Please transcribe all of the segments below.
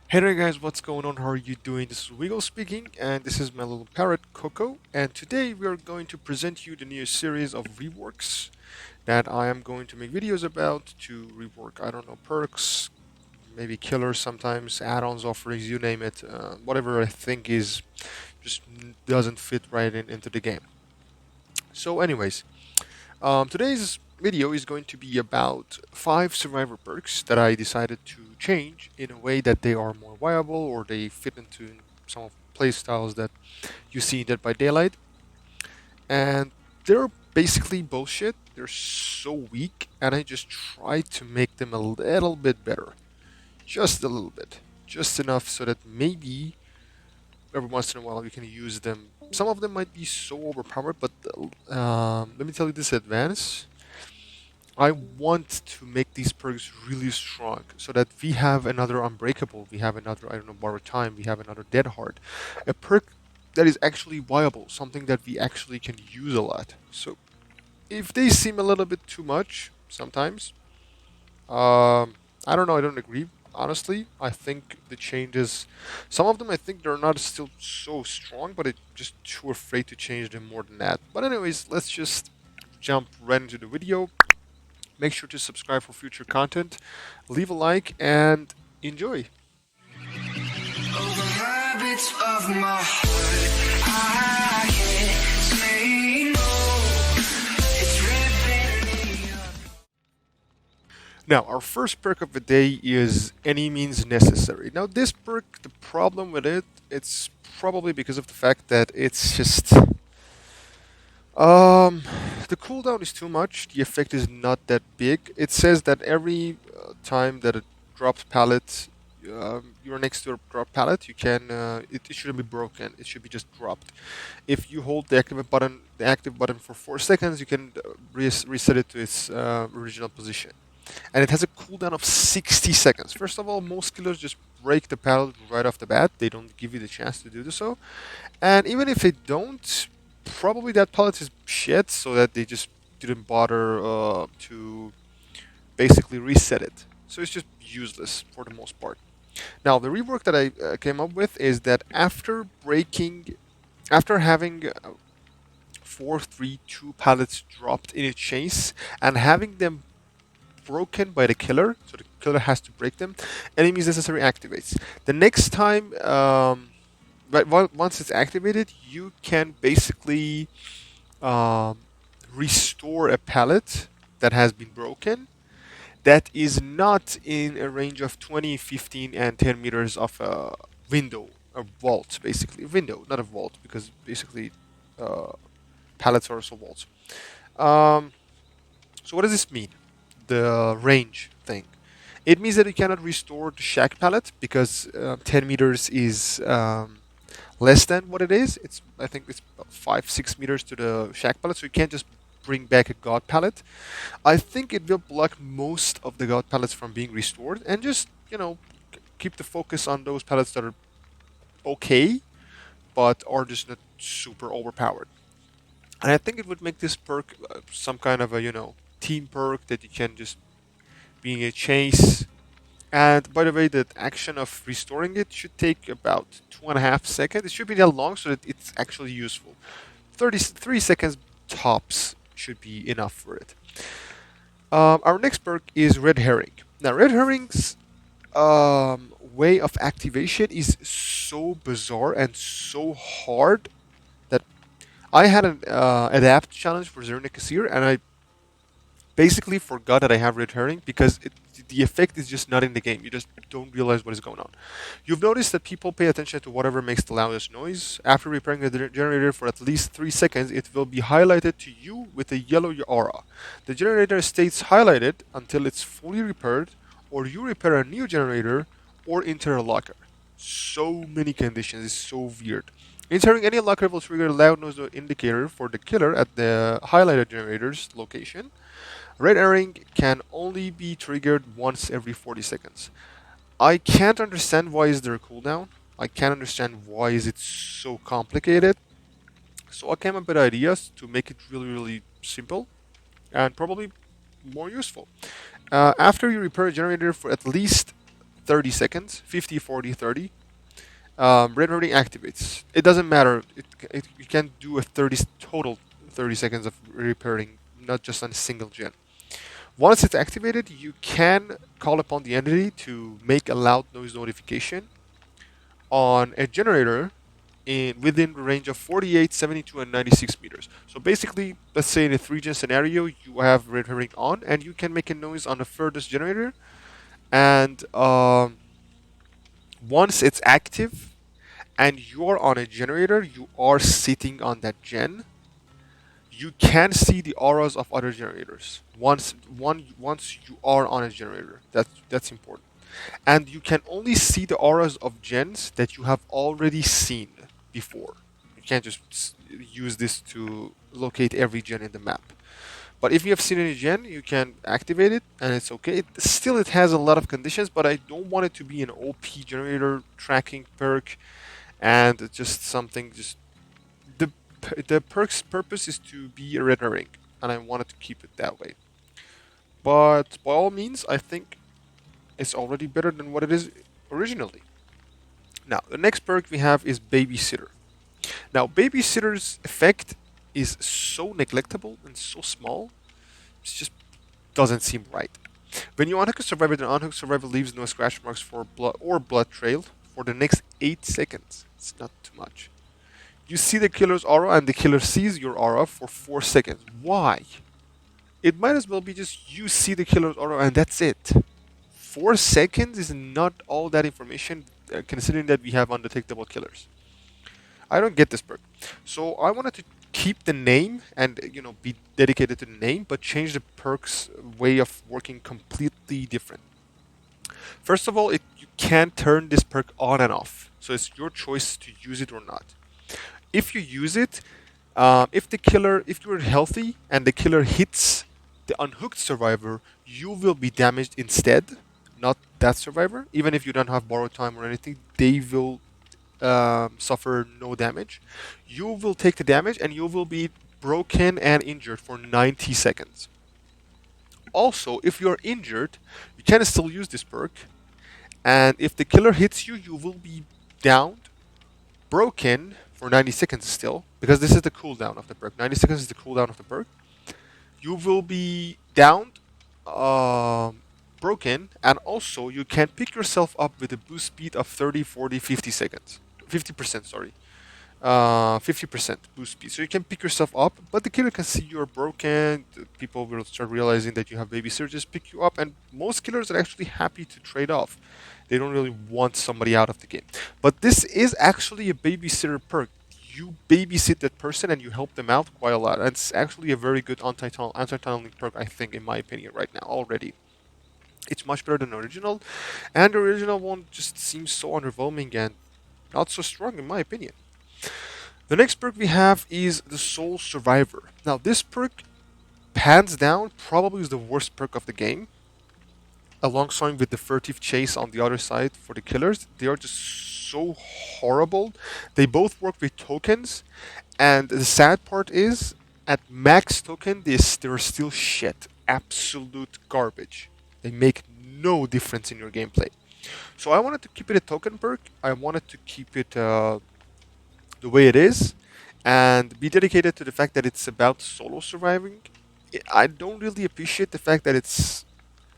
Hey there guys, what's going on? How are you doing? This is Wiggle speaking, and this is my little parrot Coco. And today we are going to present you the new series of reworks that I am going to make videos about to rework, I don't know, perks, maybe killers sometimes, add-ons, offerings, you name it, whatever I think is just doesn't fit right into the game. So anyways, today's video is going to be about 5 survivor perks that I decided to change in a way that they are more viable or they fit into some of the playstyles that you see in Dead by Daylight. And they're basically bullshit. They're so weak, and I just tried to make them a little bit better. Just a little bit. Just enough so that maybe every once in a while you can use them. Some of them might be so overpowered, but let me tell you this advance. I want to make these perks really strong so that we have another Unbreakable, we have another, I don't know, Borrowed Time, we have another Dead Heart. A perk that is actually viable, something that we actually can use a lot. So if they seem a little bit too much sometimes, I don't know, I don't agree. Honestly, I think the changes, some of them I think they're not still so strong, but I'm just too afraid to change them more than that. But anyways, let's just jump right into the video. Make sure to subscribe for future content, leave a like, and enjoy. Habits of my heart, I can't say no. It's ripping me up. Now, our first perk of the day is Any Means Necessary. Now, this perk, the problem with it, it's probably because of the fact that it's just Um, the cooldown is too much. The effect is not that big. It says that every time that it drops pallet, you're next to a drop pallet, you can. It shouldn't be broken. It should be just dropped. If you hold the active button for 4 seconds, you can reset it to its original position. And it has a cooldown of 60 seconds. First of all, most killers just break the pallet right off the bat. They don't give you the chance to do so. And even if they don't, probably that palette is shit, so that they just didn't bother to basically reset it. So it's just useless for the most part. Now, the rework that I came up with is that after having 4, 3, 2 pallets dropped in a chase and having them broken by the killer, so the killer has to break them, enemies necessary activates. The next time, but once it's activated, you can basically um, restore a pallet that has been broken that is not in a range of 20, 15, and 10 meters of a window, a vault, basically. A window, not a vault, because basically uh, pallets are also vaults. Um, so what does this mean? The range thing. It means that you cannot restore the shack pallet because 10 meters is less than what it is. It's I think it's about 5, 6 meters to the shack pallet, so you can't just bring back a god pallet. I think it will block most of the god pallets from being restored, and just keep the focus on those pallets that are okay, but are just not super overpowered. And I think it would make this perk some kind of a team perk that you can just be in a chase. And by the way, the action of restoring it should take about 2.5 seconds. It should be that long so that it's actually useful. 33 seconds tops should be enough for it. Our next perk is Red Herring. Now, Red Herring's way of activation is so bizarre and so hard that I had an adapt challenge for Zernik Kassir, and I basically forgot that I have Red Herring because the effect is just not in the game. You just don't realize what is going on. You've noticed that people pay attention to whatever makes the loudest noise. After repairing the generator for at least 3 seconds, it will be highlighted to you with a yellow aura. The generator stays highlighted until it's fully repaired, or you repair a new generator, or enter a locker. So many conditions. It's so weird. Entering any locker will trigger a loud noise indicator for the killer at the highlighted generator's location. Red herring can only be triggered once every 40 seconds. I can't understand why is there a cooldown. I can't understand why is it so complicated. So I came up with ideas to make it really, really simple and probably more useful. After you repair a generator for at least 30 seconds, 50, 40, 30, red herring activates. It doesn't matter. You can do a 30 seconds of repairing, not just on a single gen. Once it's activated, you can call upon the entity to make a loud noise notification on a generator within the range of 48, 72, and 96 meters. So basically, let's say in a 3-gen scenario, you have red herring on, and you can make a noise on the furthest generator. And once it's active, and you're on a generator, you are sitting on that gen, you can see the auras of other generators once you are on a generator. That's important. And you can only see the auras of gens that you have already seen before. You can't just use this to locate every gen in the map. But if you have seen any gen, you can activate it, and it's okay. It has a lot of conditions, but I don't want it to be an OP generator tracking perk, and it's just something. Just the perk's purpose is to be a red herring, and I wanted to keep it that way. But by all means, I think it's already better than what it is originally. Now, the next perk we have is Babysitter. Now, Babysitter's effect is so neglectable and so small, it just doesn't seem right. When you unhook a survivor, the unhooked survivor leaves no scratch marks for blood trail for the next 8 seconds. It's not too much. You see the killer's aura, and the killer sees your aura for 4 seconds. Why? It might as well be just you see the killer's aura and that's it. 4 seconds is not all that information, considering that we have undetectable killers. I don't get this perk. So I wanted to keep the name and be dedicated to the name, but change the perk's way of working completely different. First of all, you can turn this perk on and off, so it's your choice to use it or not. If you use it, if you're healthy and the killer hits the unhooked survivor, you will be damaged instead, not that survivor. Even if you don't have borrowed time or anything, they will suffer no damage. You will take the damage and you will be broken and injured for 90 seconds. Also, if you're injured, you can still use this perk, and if the killer hits you, you will be downed, broken for 90 seconds still, because this is the cooldown of the perk. 90 seconds is the cooldown of the perk. You will be downed, broken, and also you can pick yourself up with a boost speed of 30, 40, 50 seconds. 50%, sorry. 50% boost speed. So you can pick yourself up, but the killer can see you're broken. People will start realizing that you have babysitter, just pick you up, and most killers are actually happy to trade off. They don't really want somebody out of the game. But this is actually a babysitter perk. You babysit that person and you help them out quite a lot. And it's actually a very good anti-tunneling perk, I think, in my opinion, right now already. It's much better than the original, and the original one just seems so underwhelming and not so strong, in my opinion. The next perk we have is the Soul Survivor. Now, this perk, hands down, probably is the worst perk of the game, alongside with the Furtive Chase on the other side for the killers. They are just so horrible. They both work with tokens, and the sad part is, at max token, they're still shit. Absolute garbage. They make no difference in your gameplay. So I wanted to keep it a token perk. I wanted to keep it the way it is, and be dedicated to the fact that it's about solo surviving. I don't really appreciate the fact that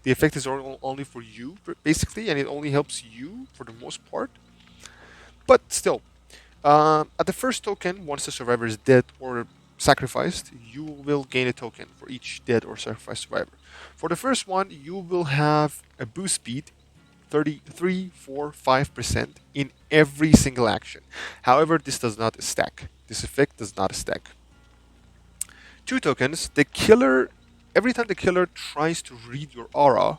the effect is only for you, basically, and it only helps you for the most part. But still, at the first token, once the survivor is dead or sacrificed, you will gain a token for each dead or sacrificed survivor. For the first one, you will have a boost speed 33, 4, 5% in every single action. However, this does not stack. This effect does not stack. 2 tokens, every time the killer tries to read your aura,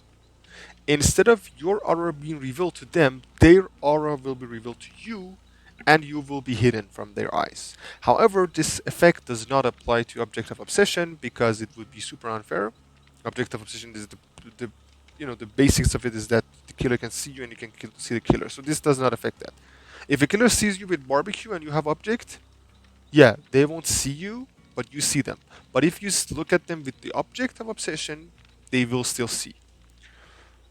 instead of your aura being revealed to them, their aura will be revealed to you, and you will be hidden from their eyes. However, this effect does not apply to Objective Obsession because it would be super unfair. Objective Obsession is the basics of it is that the killer can see you and you can see the killer. So this does not affect that. If a killer sees you with barbecue and you have object, yeah, they won't see you, but you see them. But if you look at them with the object of obsession, they will still see.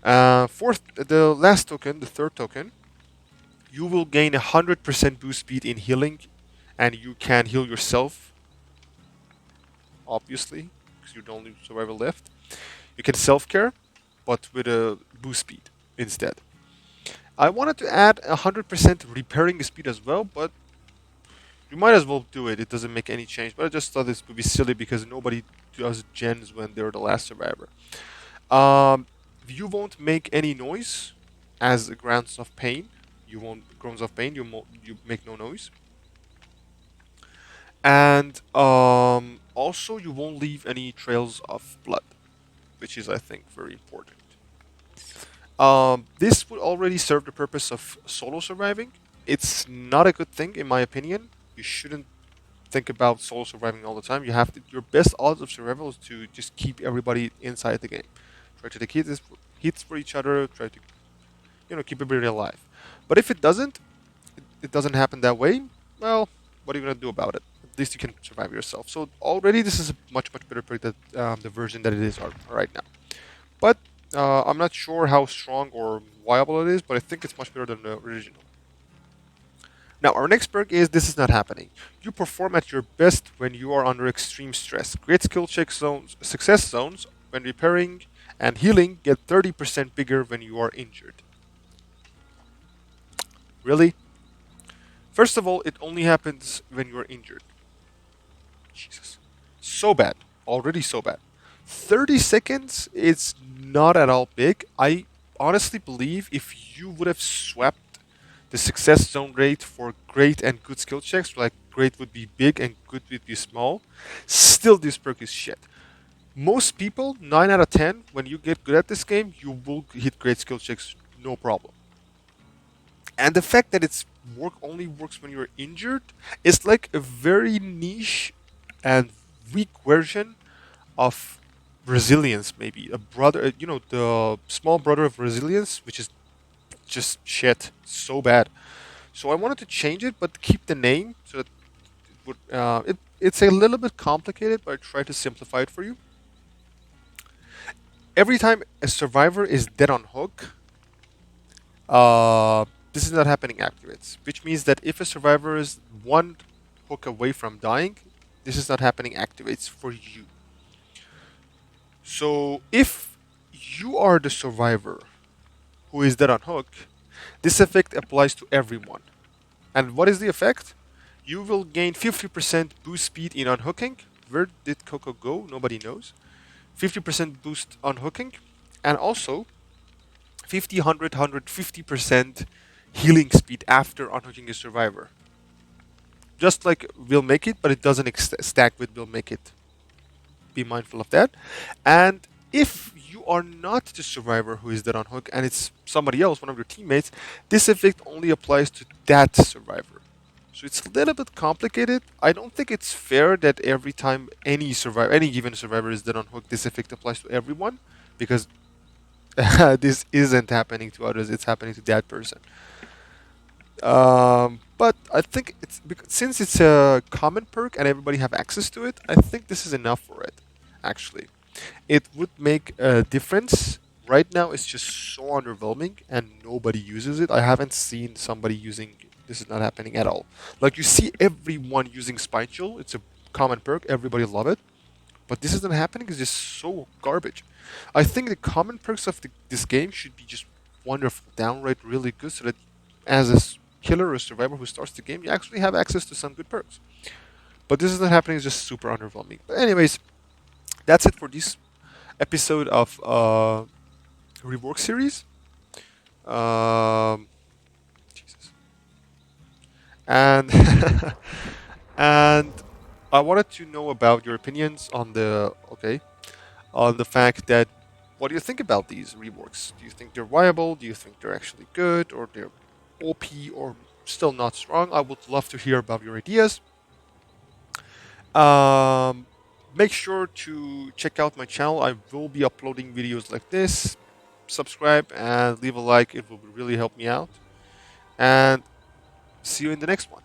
Fourth, the last token, the third token, you will gain 100% boost speed in healing, and you can heal yourself, obviously, because you're the only survivor left. You can self-care, but with a boost speed instead. I wanted to add 100% repairing speed as well, but you might as well do it. It doesn't make any change, but I just thought this would be silly because nobody does gens when they're the last survivor. You won't make any noise as grounds of pain. You won't groans of pain. You make no noise, and also you won't leave any trails of blood, which is I think very important. This would already serve the purpose of solo surviving. It's not a good thing in my opinion. You shouldn't think about solo surviving all the time. You have to. Your best odds of survival is to just keep everybody inside the game. Try to take hits for each other. Try to keep everybody alive. But if it doesn't happen that way. Well, what are you gonna do about it? At least you can survive yourself. So already this is a much better pick than the version that it is right now. But I'm not sure how strong or viable it is. But I think it's much better than the original. Now, our next perk is This Is Not Happening. You perform at your best when you are under extreme stress. Great skill check zones, success zones when repairing and healing get 30% bigger when you are injured. Really? First of all, it only happens when you are injured. Jesus. So bad. Already so bad. 30 seconds is not at all big. I honestly believe if you would have swapped the success zone rate for great and good skill checks, like great would be big and good would be small, still this perk is shit. Most people, 9 out of 10, when you get good at this game, you will hit great skill checks no problem. And the fact that it's only works when you're injured is like a very niche and weak version of resilience, maybe. A brother, the small brother of resilience, which is just shit. So bad. So I wanted to change it, but keep the name so that it's a little bit complicated, but I try to simplify it for you. Every time a survivor is dead on hook, This Is Not Happening activates, which means that if a survivor is one hook away from dying, This Is Not Happening activates for you. So if you are the survivor who is dead on hook, this effect applies to everyone. And what is the effect? You will gain 50% boost speed in unhooking. Where did Coco go? Nobody knows. 50% boost unhooking. And also 50, 100, 150% healing speed after unhooking a survivor. Just like Will Make It, but it doesn't stack with Will Make It. Be mindful of that. And if you are not the survivor who is dead on hook and it's somebody else, one of your teammates, this effect only applies to that survivor. So it's a little bit complicated. I don't think it's fair that every time any given survivor is dead on hook, this effect applies to everyone, because this isn't happening to others, it's happening to that person. But I think since it's a common perk and everybody have access to it, I think this is enough for it, actually. It would make a difference. Right now, it's just so underwhelming and nobody uses it. I haven't seen somebody using This Is Not Happening at all. Like, you see everyone using Spine Chill. It's a common perk. Everybody love it. But This Is Not Happening is just so garbage. I think the common perks of this game should be just wonderful, downright really good, so that as a killer or a survivor who starts the game, you actually have access to some good perks. But This Is Not Happening is just super underwhelming. But anyways, that's it for this episode of Rework series. Jesus. And and I wanted to know about your opinions on the fact that, what do you think about these reworks? Do you think they're viable? Do you think they're actually good, or they're OP, or still not strong? I would love to hear about your ideas. Um, Make sure to check out my channel. I will be uploading videos like this. Subscribe and leave a like. It will really help me out. And see you in the next one.